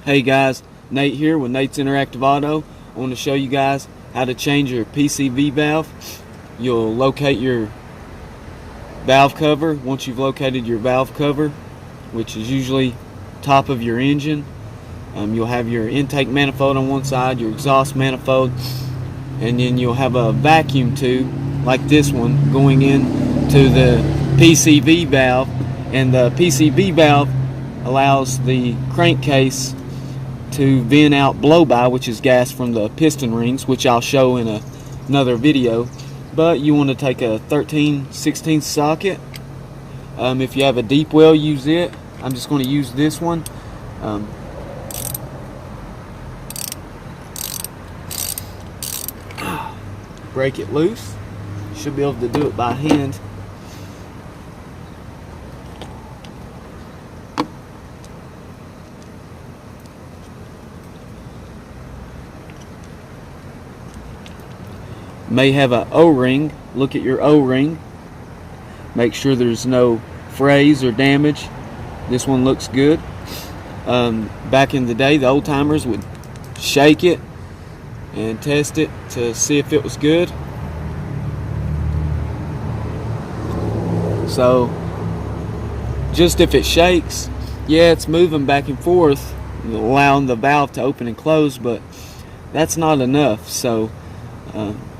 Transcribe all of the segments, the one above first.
Hey guys, Nate here with Nate's Interactive Auto. I want to show you guys how to change your PCV valve. You'll locate your valve cover. Once you've located your valve cover, which is usually top of your engine, you'll have your intake manifold on one side, your exhaust manifold, and then you'll have a vacuum tube like this one going into the PCV valve, and the PCV valve allows the crankcase to vent out blow-by, which is gas from the piston rings, which I'll show in another video. But you want to take a 13/16 socket. If you have a deep well, use it. I'm just going to use this one. Break it loose. Should be able to do it by hand. May have a O-ring. Look at your O-ring. Make sure there's no frays or damage. This one looks good. Back in the day, the old timers would shake it and test it to see if it was good. So just if it shakes, yeah, it's moving back and forth, allowing the valve to open and close, but that's not enough. So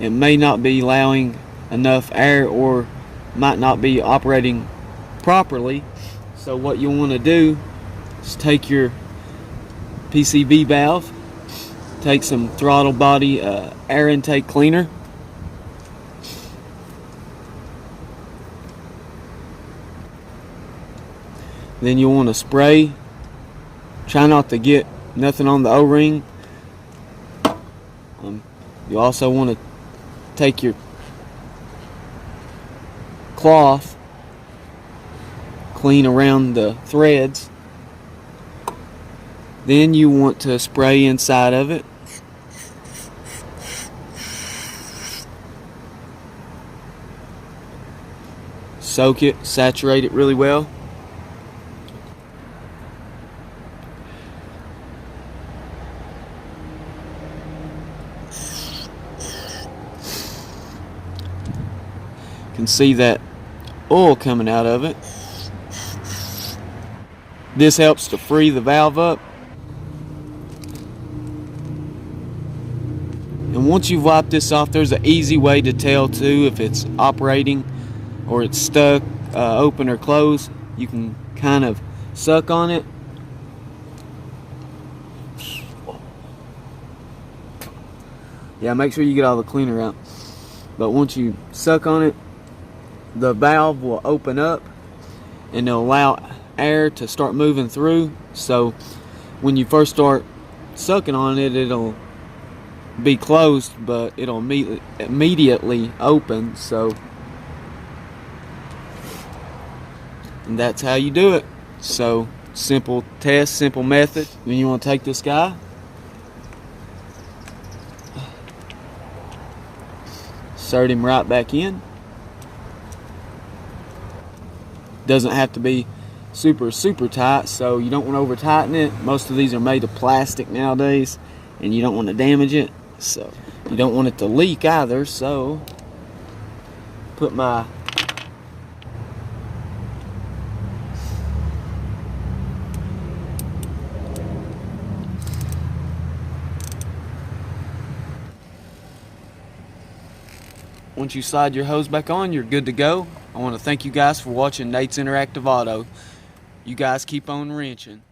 it may not be allowing enough air, or might not be operating properly. So what you want to do is take your PCV valve, take some throttle body air intake cleaner, then you want to spray. Try not to get nothing on the O-ring. You also want to take your cloth, clean around the threads. Then you want to spray inside of it. Soak it, saturate it really well. You can see that oil coming out of it. This helps to free the valve up. And once you've wiped this off, there's an easy way to tell too if it's operating or it's stuck, open or closed. You can kind of suck on it. Yeah, make sure you get all the cleaner out. But once you suck on it, the valve will open up and it'll allow air to start moving through. So when you first start sucking on it, it'll be closed, but it'll immediately open. So, and that's how you do it. So simple test, simple method. Then you want to take this guy, insert him right back in. Doesn't have to be super tight, so you don't want to over tighten it. Most of these are made of plastic nowadays, and you don't want to damage it, so you don't want it to leak either. So put my once you slide your hose back on, you're good to go. I want to thank you guys for watching Nate's Interactive Auto. You guys keep on wrenching.